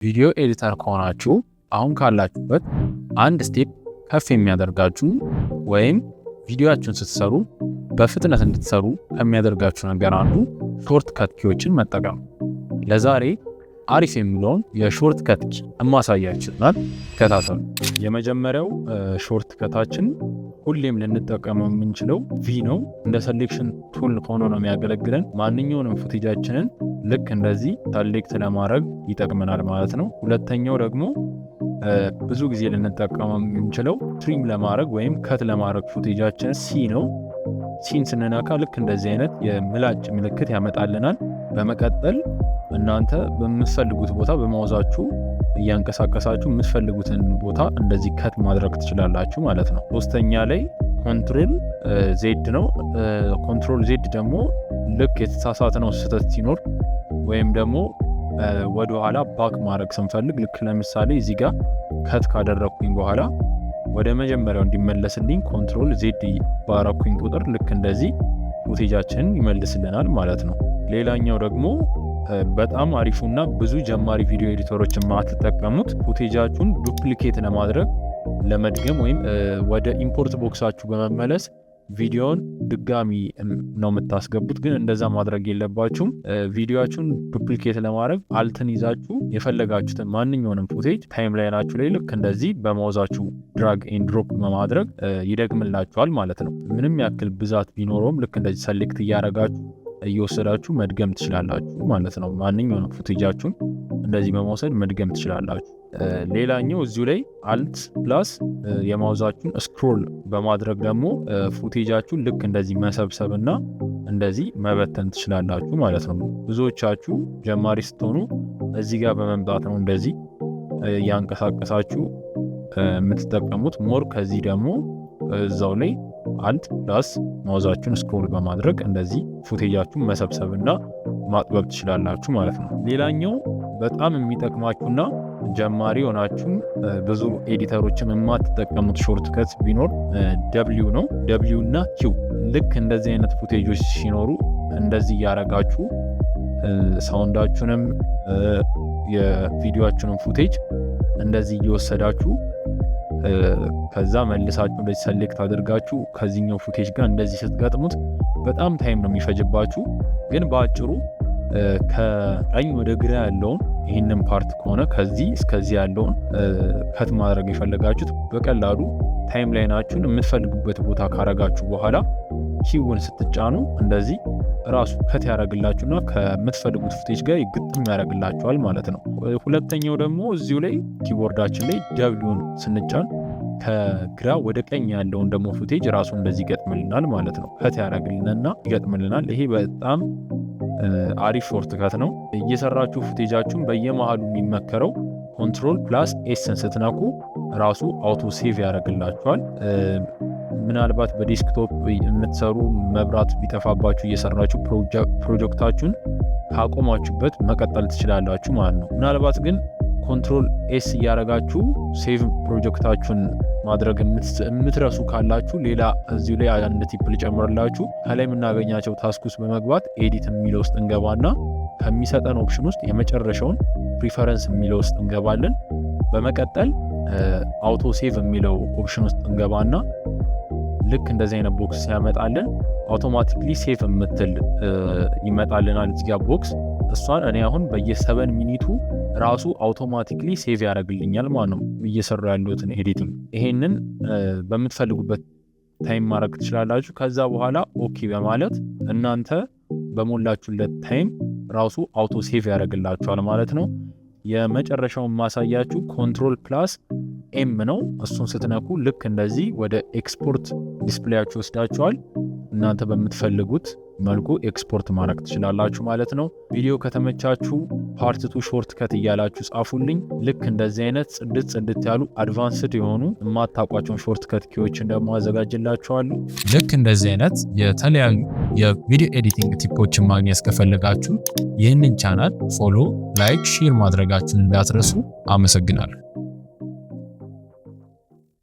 ቪዲዮ ኤዲተር ከሆናችሁ አሁን ካላችሁበት አንድ ስቴፕ ከፍ የሚያደርጋችሁ ወይም ቪዲዮአችሁን ስትሰሩ በፍጥነት እንድትሰሩ ከሚያደርጋችሁ ነገር አንዱ ሾርት ከት ኪዎችን መጠቀም። ለዛሬ አሪፍ የሚለውን የሾርት ከት ኪ እማሳያችሁናል። ተከታተሉ። የመጀመሪያው ሾርት ከታችን ሁሌም ልንጠቀመው የምንችለው ቪ ነው። እንደ ሴሌክሽን ቱል ሆኖ ነው የሚያገለግለን። ማንኛውንም ፉቴጃችንን ልክ እንደዚህ ሰሌክት ለማድረግ ይጠቅመናል ማለት ነው። ሁለተኛው ደግሞ ብዙ ጊዜ ልንጠቀመው የምንችለው ትሪም ለማድረግ ወይም ከት ለማድረግ ፉቴጃችን ሲ ነው። ሲን ስንነካ ልክ እንደዚህ አይነት የምላጭ ምልክት ያመጣልናል። በመቀጠል እናንተ በምትፈልጉት ቦታ በማውዛችሁ እያንቀሳቀሳችሁ የምትፈልጉትን ቦታ እንደዚህ ከት ማድረግ ትችላላችሁ ማለት ነው። ሶስተኛ ላይ ኮንትሮል ዜድ ነው። ኮንትሮል ዜድ ደግሞ ልክ የተሳሳተነው ስህተት ሲኖር ወይም ደግሞ ወደ ኋላ ባክ ማድረግ ስንፈልግ ልክ ለምሳሌ እዚህ ጋር ከት ካደረኩኝ በኋላ ወደ መጀመሪያው እንዲመለስልኝ ኮንትሮል ዜድ ባረኩኝ ቁጥር ልክ እንደዚህ ፉቴጃችንን ይመልስልናል ማለት ነው። ሌላኛው ደግሞ በጣም አሪፉና ብዙ ጀማሪ ቪዲዮ ኤዲተሮች የማትጠቀሙት ፉቴጃችሁን ዱፕሊኬት ለማድረግ ለመድገም ወይም ወደ ኢምፖርት ቦክሳችሁ በመመለስ ቪዲዮን ድጋሚ ነው የምታስገቡት። ግን እንደዛ ማድረግ የለባችሁም። ቪዲዮአችሁን ዱፕሊኬት ለማድረግ አልትን ይዛችሁ የፈለጋችሁትን ማንኛውንም ፉቴጅ ታይም ላይናችሁ ላይ ልክ እንደዚህ በማውዛችሁ ድራግ ኤንድ ድሮፕ በማድረግ ይደግምላችኋል ማለት ነው። ምንም ያክል ብዛት ቢኖረውም ልክ እንደዚህ ሰሌክት እያደረጋችሁ እየወሰዳችሁ መድገም ትችላላችሁ ማለት ነው። ማንኛውንም ፉቴጃችሁን እንደዚህ በመውሰድ መድገም ትችላላችሁ። ሌላኛው እዚሁ ላይ አልት ፕላስ የማውዛችሁን ስክሮል በማድረግ ደግሞ ፉቴጃችሁን ልክ እንደዚህ መሰብሰብና እንደዚህ መበተን ትችላላችሁ ማለት ነው። ብዙዎቻችሁ ጀማሪ ስትሆኑ እዚህ ጋር በመምጣት ነው እንደዚህ ያንቀሳቀሳችሁ የምትጠቀሙት። ሞር ከዚህ ደግሞ እዛው ላይ አልት ፕላስ ማውዛችሁን ስክሮል በማድረግ እንደዚህ ፉቴጃችሁን መሰብሰብና ማጥበብ ትችላላችሁ ማለት ነው። ሌላኛው በጣም የሚጠቅማችሁና ጀማሪ ሆናችሁ ብዙ ኤዲተሮችን የማትጠቀሙት ሾርት ከት ቢኖር ደብሊው ነው። ደብሊው እና ኪው ልክ እንደዚህ አይነት ፉቴጆች ሲኖሩ እንደዚህ እያረጋችሁ ሳውንዳችሁንም የቪዲዮአችሁንም ፉቴጅ እንደዚህ እየወሰዳችሁ ከዛ መልሳችሁ እንደዚህ ሰሌክት አድርጋችሁ ከዚህኛው ፉቴጅ ጋር እንደዚህ ስትገጥሙት በጣም ታይም ነው የሚፈጅባችሁ። ግን በአጭሩ ከቀኝ ወደ ግራ ያለውን ይህንን ፓርት ከሆነ ከዚህ እስከዚህ ያለውን ከት ማድረግ የፈለጋችሁት በቀላሉ ታይም ላይናችሁን የምትፈልጉበት ቦታ ካረጋችሁ በኋላ ኪውን ስትጫኑ እንደዚህ ራሱ ከት ያደርግላችሁና ከምትፈልጉት ፉቴጅ ጋር ይግጥም ያደርግላችኋል ማለት ነው። ሁለተኛው ደግሞ እዚሁ ላይ ኪቦርዳችን ላይ ደብሊውን ስንጫን ከግራ ወደ ቀኝ ያለውን ደግሞ ፉቴጅ ራሱ እንደዚህ ይገጥምልናል ማለት ነው። ከት ያደርግልንና ይገጥምልናል። ይሄ በጣም አሪፍ ሾርት ከት ነው። እየሰራችሁ ፉቴጃችሁን በየመሃሉ የሚመከረው ኮንትሮል ፕላስ ኤስን ስትነኩ ራሱ አውቶ ሴቭ ያደርግላችኋል። ምናልባት በዴስክቶፕ የምትሰሩ መብራት ቢጠፋባችሁ እየሰራችሁ ፕሮጀክታችሁን ካቆማችሁበት መቀጠል ትችላላችሁ ማለት ነው። ምናልባት ግን ኮንትሮል ኤስ እያደረጋችሁ ሴቭ ፕሮጀክታችሁን ማድረግ የምትረሱ ካላችሁ ሌላ እዚሁ ላይ አንድ ቲፕ ልጨምርላችሁ። ከላይ የምናገኛቸው ታስኩስ በመግባት ኤዲት የሚለው ውስጥ እንገባና ከሚሰጠን ኦፕሽን ውስጥ የመጨረሻውን ፕሪፈረንስ የሚለው ውስጥ እንገባለን። በመቀጠል አውቶ ሴቭ የሚለው ኦፕሽን ውስጥ እንገባና ልክ እንደዚህ አይነት ቦክስ ሲያመጣልን አውቶማቲክሊ ሴቭ የምትል ይመጣልናል እዚጋ ቦክስ። እሷን እኔ አሁን በየ7 ሚኒቱ ራሱ አውቶማቲክሊ ሴቭ ያደርግልኛል ማለት ነው እየሰሩ ያሉትን ኤዲቲንግ። ይሄንን በምትፈልጉበት ታይም ማድረግ ትችላላችሁ። ከዛ በኋላ ኦኬ በማለት እናንተ በሞላችሁለት ታይም ራሱ አውቶ ሴቭ ያደርግላችኋል ማለት ነው። የመጨረሻውን ማሳያችሁ ኮንትሮል ፕላስ ኤም ነው። እሱን ስትነኩ ልክ እንደዚህ ወደ ኤክስፖርት ዲስፕሌያችሁ ወስዳችኋል። እናንተ በምትፈልጉት መልኩ ኤክስፖርት ማድረግ ትችላላችሁ ማለት ነው። ቪዲዮ ከተመቻችሁ ፓርት 2 ሾርት ከት እያላችሁ ጻፉልኝ። ልክ እንደዚህ አይነት ጽድት ያሉ አድቫንስድ የሆኑ የማታውቋቸውን ሾርት ከት ኪዎችን ደግሞ አዘጋጅላችኋለሁ። ልክ እንደዚህ አይነት የተለያዩ የቪዲዮ ኤዲቲንግ ቲፖችን ማግኘት ከፈለጋችሁ ይህንን ቻናል ፎሎ፣ ላይክ፣ ሼር ማድረጋችሁን እንዳትረሱ። አመሰግናለሁ።